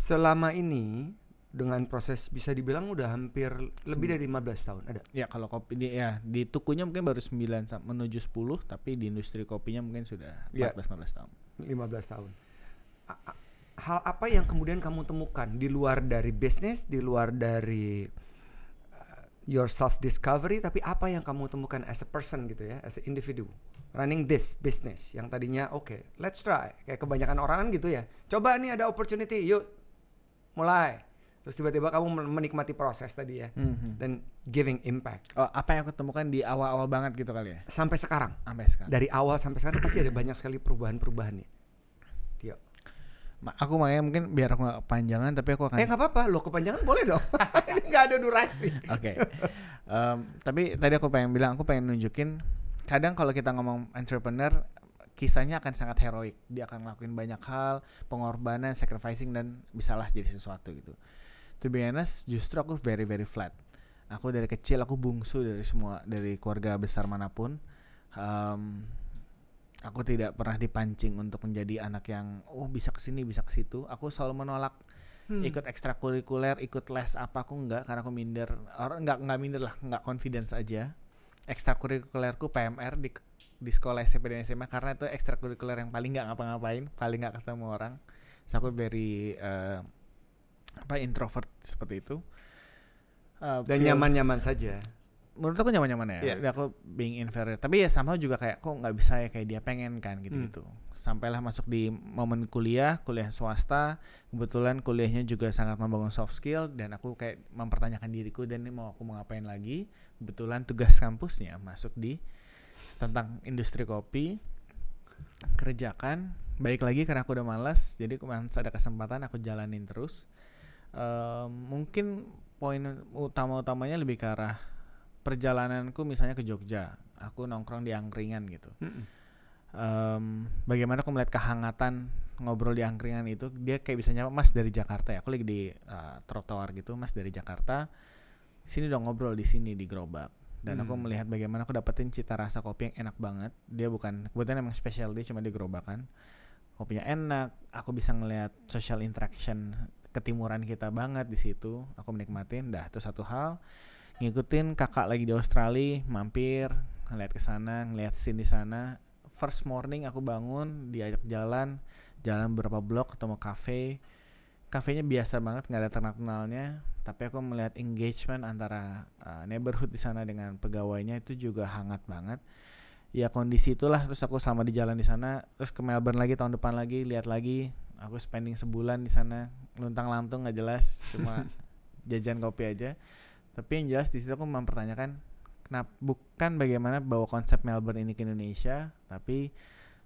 Selama ini dengan proses bisa dibilang udah hampir lebih dari 15 tahun ada. Ya kalau kopi di tukunya mungkin baru 9 menuju 10, tapi di industri kopinya mungkin sudah 14-15 tahun. 15 tahun. Hal apa yang kemudian kamu temukan di luar dari bisnis, di luar dari your self discovery, tapi apa yang kamu temukan as a person gitu ya, as a individu running this business yang tadinya let's try, kayak kebanyakan orang kan gitu ya, coba nih ada opportunity, yuk mulai, terus tiba-tiba kamu menikmati proses tadi ya, dan giving impact. Apa yang aku temukan di awal-awal banget gitu kali ya? Sampai sekarang. Dari awal sampai sekarang pasti ada banyak sekali perubahan-perubahan nih. Tio. Aku makanya mungkin biar aku gak kepanjangan, tapi aku akan... Gak apa-apa, lo kepanjangan boleh dong. Ini gak ada durasi. Oke. Tapi tadi aku pengen nunjukin, kadang kalau kita ngomong entrepreneur, kisahnya akan sangat heroik. Dia akan ngelakuin banyak hal, pengorbanan, sacrificing, dan bisalah jadi sesuatu gitu. To be honest, justru aku very very flat. Aku dari kecil, aku bungsu dari keluarga besar manapun. Aku tidak pernah dipancing untuk menjadi anak yang bisa kesini bisa kesitu. Aku selalu menolak ikut ekstrakurikuler, ikut les apa, aku enggak, karena aku minder. Enggak minder lah, enggak confidence aja. Ekstrakurikulerku PMR di sekolah SMP dan SMA, karena itu ekstrakurikuler yang paling enggak ngapa-ngapain, paling enggak ketemu orang. So aku very introvert seperti itu. Dan nyaman-nyaman saja. Menurut aku nyaman-nyaman ya. Aku being inferior. Tapi ya somehow juga kayak kok nggak bisa ya kayak dia pengen kan gitu-gitu. Sampailah masuk di momen kuliah swasta. Kebetulan kuliahnya juga sangat membangun soft skill, dan aku kayak mempertanyakan diriku, dan ini aku mau ngapain lagi. Kebetulan tugas kampusnya masuk di tentang industri kopi. Kerjakan. Baik lagi karena aku udah malas, jadi kemarin ada kesempatan aku jalanin terus. Mungkin poin utamanya lebih ke arah perjalananku, misalnya ke Jogja, aku nongkrong di angkringan gitu. Bagaimana aku melihat kehangatan ngobrol di angkringan itu, dia kayak bisa nyapa, Mas dari Jakarta ya, aku lagi di trotoar gitu, Mas dari Jakarta, sini dong ngobrol di sini di gerobak. Dan aku melihat bagaimana aku dapetin cita rasa kopi yang enak banget. Dia bukan, kebetulan emang specialty, cuma di gerobakan. Kopinya enak, aku bisa ngelihat social interaction ketimuran kita banget di situ. Aku menikmatin, itu satu hal. Ngikutin kakak lagi di Australia, mampir, ngeliat ke sana, ngeliat scene di sana. First morning aku bangun, diajak jalan beberapa blok, ketemu kafe. Kafenya biasa banget, nggak ada terkenal-kenalnya, tapi aku melihat engagement antara neighborhood di sana dengan pegawainya itu juga hangat banget. Ya kondisi itulah, terus aku selama di jalan di sana, terus ke Melbourne lagi tahun depan lagi, lihat lagi. Aku spending sebulan di sana, luntang-lantung nggak jelas, cuma jajan kopi aja. Tapi yang jelas di situ aku mempertanyakan, kenapa bukan bagaimana bawa konsep Melbourne ini ke Indonesia, tapi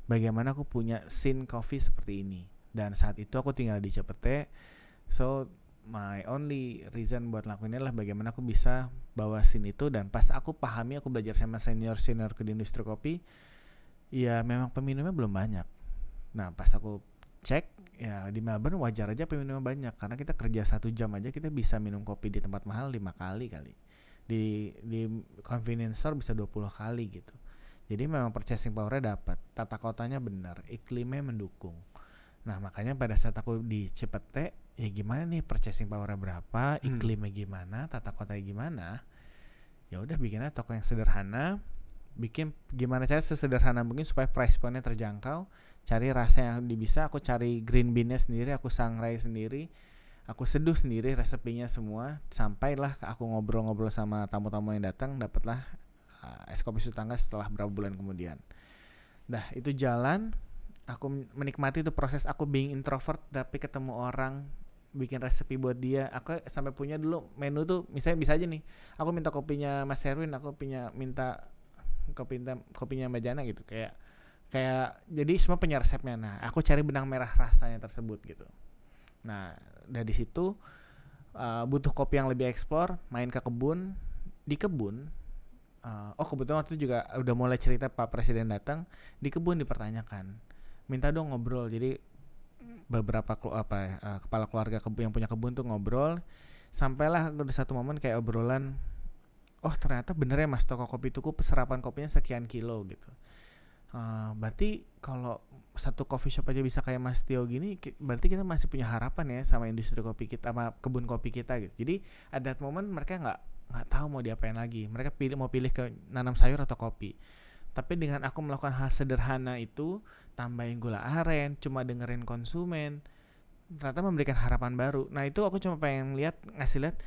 bagaimana aku punya scene coffee seperti ini. Dan saat itu aku tinggal di Cipete, so my only reason buat lakuin adalah bagaimana aku bisa bawa scene itu. Dan pas aku pahami, aku belajar sama senior-seniorku di industri kopi, ya memang peminumnya belum banyak. Nah pas aku cek, ya di Melbourne wajar aja peminumnya banyak, karena kita kerja 1 jam aja kita bisa minum kopi di tempat mahal 5 kali di convenience store bisa 20 kali gitu. Jadi memang purchasing powernya dapat, tata kotanya benar, iklimnya mendukung. Nah makanya pada saat aku di Cipete, ya gimana nih purchasing powernya berapa, iklimnya gimana, tata kotanya gimana, ya udah bikinnya toko yang sederhana, bikin gimana cara sesederhana mungkin supaya price point-nya terjangkau. Cari rasa yang bisa, aku cari green bean-nya sendiri, aku sangrai sendiri, aku seduh sendiri resepinya semua. Sampailah aku ngobrol-ngobrol sama tamu-tamu yang datang, dapatlah es kopi Sutangga setelah berapa bulan kemudian. Nah itu jalan, aku menikmati itu proses aku being introvert, tapi ketemu orang, bikin resepi buat dia. Aku sampai punya dulu menu tuh, misalnya bisa aja nih, aku minta kopinya Mas Erwin, aku minta kopinya Mbak Jana gitu, kayak jadi semua punya resepnya. Nah aku cari benang merah rasanya tersebut gitu. Nah dari situ butuh kopi yang lebih eksplor, main ke kebun. Di kebun kebetulan waktu itu juga udah mulai cerita Pak Presiden datang, di kebun dipertanyakan, minta dong ngobrol. Jadi beberapa kepala keluarga yang punya kebun tuh ngobrol, sampailah ada satu momen kayak obrolan, ternyata bener ya Mas, toko kopi tuku serapan kopinya sekian kilo gitu. Berarti kalau satu coffee shop aja bisa kayak Mas Tio gini, berarti kita masih punya harapan ya sama industri kopi kita, sama kebun kopi kita gitu. Jadi ada momen mereka nggak tahu mau diapain lagi. Mereka mau pilih ke nanam sayur atau kopi. Tapi dengan aku melakukan hal sederhana itu, tambahin gula aren, cuma dengerin konsumen, ternyata memberikan harapan baru. Nah itu aku cuma pengen ngasih lihat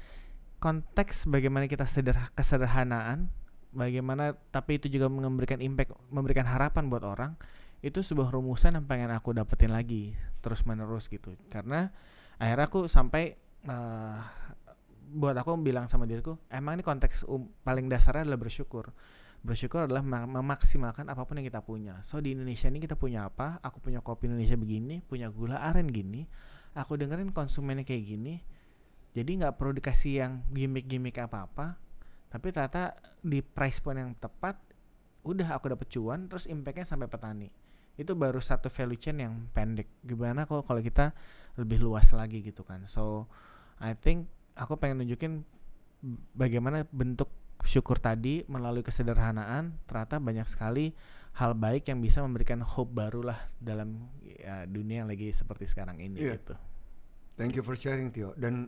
konteks bagaimana kita kesederhanaan, bagaimana tapi itu juga memberikan impact, memberikan harapan buat orang. Itu sebuah rumusan yang pengen aku dapetin lagi terus menerus gitu. Karena akhirnya aku sampai buat aku bilang sama diriku, emang ini konteks paling dasarnya adalah bersyukur. Bersyukur adalah memaksimalkan apapun yang kita punya. So di Indonesia ini kita punya apa? Aku punya kopi Indonesia begini, punya gula aren gini, aku dengerin konsumennya kayak gini. Jadi gak perlu dikasih yang gimmick-gimmick apa-apa, tapi ternyata di price point yang tepat, udah aku dapet cuan, terus impactnya sampai petani. Itu baru satu value chain yang pendek. Gimana kalau kita lebih luas lagi gitu kan. So I think aku pengen nunjukin bagaimana bentuk syukur tadi melalui kesederhanaan, ternyata banyak sekali hal baik yang bisa memberikan hope baru lah dalam dunia yang lagi seperti sekarang ini gitu. Thank you for sharing, Tio. Dan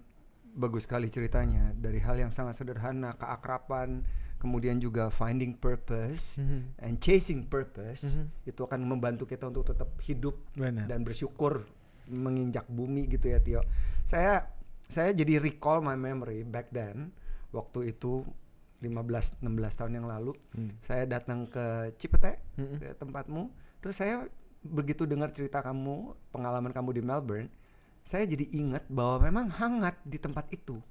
bagus sekali ceritanya, dari hal yang sangat sederhana, keakraban, kemudian juga finding purpose and chasing purpose, itu akan membantu kita untuk tetap hidup dan bersyukur menginjak bumi gitu ya, Tio. Saya jadi recall my memory back then, waktu itu 15-16 tahun yang lalu, saya datang ke Cipete, ke tempatmu. Terus saya begitu dengar cerita kamu, pengalaman kamu di Melbourne, saya jadi ingat bahwa memang hangat di tempat itu,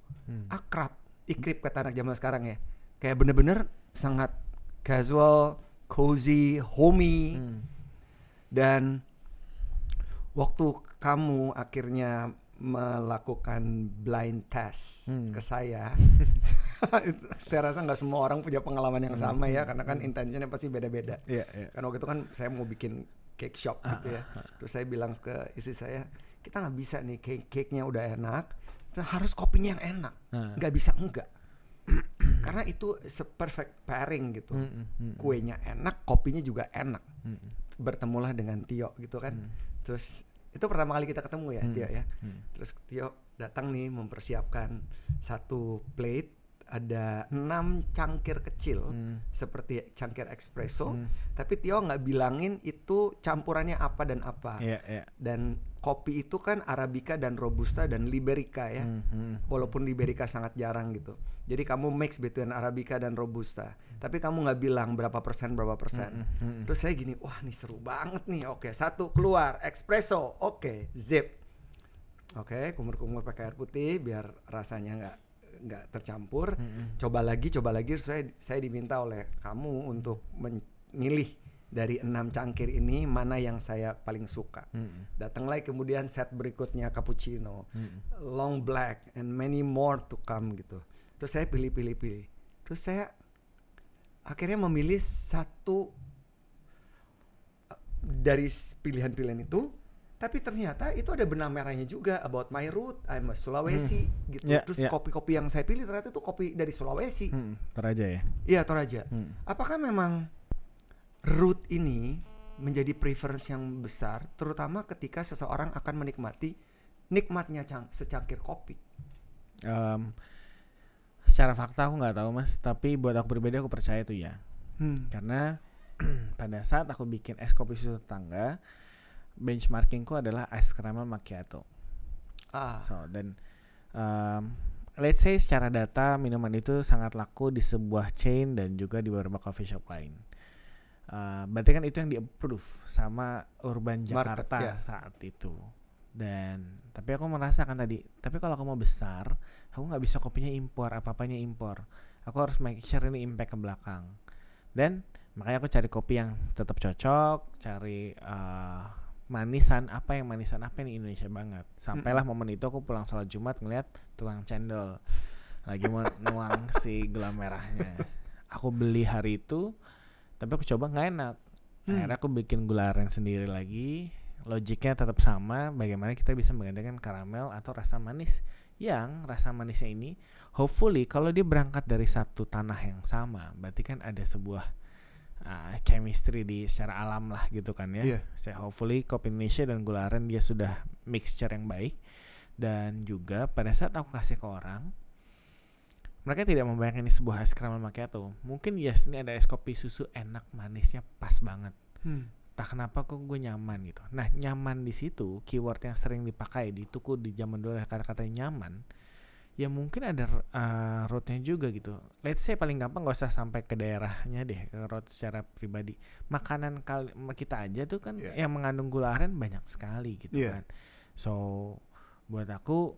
akrab, ikrip kata anak zaman sekarang ya, kayak bener-bener sangat casual, cozy, homey. Dan waktu kamu akhirnya melakukan blind test ke saya, saya rasa nggak semua orang punya pengalaman yang sama ya, karena kan intentionnya pasti beda-beda. Kan waktu itu kan saya mau bikin cake shop gitu ya, terus saya bilang ke istri saya, kita nggak bisa nih cake-nya udah enak, harus kopinya yang enak, nggak bisa enggak, karena itu perfect pairing gitu, kuenya enak, kopinya juga enak, bertemulah dengan Tio gitu kan. Terus itu pertama kali kita ketemu ya, Tio ya. Terus Tio datang nih mempersiapkan satu plate, ada 6 cangkir kecil seperti cangkir espresso, tapi Tio nggak bilangin itu campurannya apa dan apa. Dan kopi itu kan Arabica dan Robusta dan Liberica ya, walaupun Liberica sangat jarang gitu. Jadi kamu mix between Arabica dan Robusta, tapi kamu nggak bilang berapa persen. Terus saya gini, wah ini seru banget nih. Oke, satu keluar espresso, oke, zip, oke, kumur-kumur pakai air putih biar rasanya nggak tercampur. Coba lagi. Terus saya diminta oleh kamu untuk memilih dari 6 cangkir ini mana yang saya paling suka. Datanglah kemudian set berikutnya cappuccino, long black, and many more to come gitu. Terus saya pilih. Terus saya akhirnya memilih satu dari pilihan-pilihan itu. Tapi ternyata itu ada benang merahnya juga, about my root, I'm a Sulawesi gitu. Terus kopi-kopi yang saya pilih ternyata itu kopi dari Sulawesi. Toraja ya? Iya, Toraja. Apakah memang root ini menjadi preference yang besar, terutama ketika seseorang akan menikmati nikmatnya secangkir kopi? Secara fakta aku nggak tahu Mas, tapi buat aku pribadi aku percaya itu ya. Karena pada saat aku bikin es kopi susu tetangga, benchmarkingku adalah es caramel macchiato. So dan let's say secara data minuman itu sangat laku di sebuah chain dan juga di beberapa coffee shop lain. Berarti kan itu yang di-approve sama Urban Jakarta market, saat itu. Dan tapi aku merasakan tadi, tapi kalau aku mau besar, aku nggak bisa kopinya impor, apa-apanya impor. Aku harus make sure ini impact ke belakang. Dan makanya aku cari kopi yang tetap cocok, cari manisan apa yang Indonesia banget. Sampailah momen itu aku pulang sholat Jumat ngeliat tukang cendol lagi mau nuang si gula merahnya. Aku beli hari itu, tapi aku coba nggak enak. Akhirnya aku bikin gula aren sendiri lagi. Logiknya tetap sama, bagaimana kita bisa menggantikan karamel atau rasa manis, yang rasa manisnya ini hopefully kalau dia berangkat dari satu tanah yang sama, berarti kan ada sebuah chemistry di secara alam lah gitu kan ya. Iya. Saya hopefully kopi Indonesia dan gula aren dia sudah mixture yang baik. Dan juga pada saat aku kasih ke orang, mereka tidak membayangkan ini sebuah es caramel macchiato. Mungkin yes ini ada es kopi susu enak manisnya pas banget. Tak kenapa kok gue nyaman gitu. Nah nyaman di situ keyword yang sering dipakai di tuku di zaman dulu kata-kata nyaman. Ya mungkin ada rootnya juga gitu. Let's say paling gampang gak usah sampai ke daerahnya deh, ke root secara pribadi. Makanan kita aja tuh kan yang mengandung gula aren banyak sekali gitu kan. So buat aku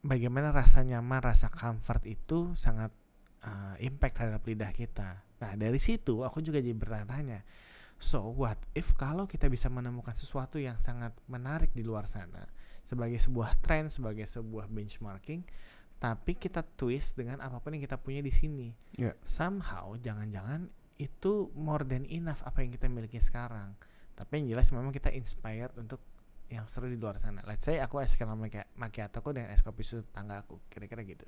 bagaimana rasa nyaman, rasa comfort itu sangat impact terhadap lidah kita. Nah dari situ aku juga jadi bertanya-tanya. So what if kalau kita bisa menemukan sesuatu yang sangat menarik di luar sana sebagai sebuah tren, sebagai sebuah benchmarking, tapi kita twist dengan apapun yang kita punya di sini. Somehow jangan-jangan itu more than enough apa yang kita miliki sekarang. Tapi yang jelas memang kita inspired untuk yang seru di luar sana. Let's say aku es caramel macchiato aku dengan es kopi susu tetangga aku, kira-kira gitu.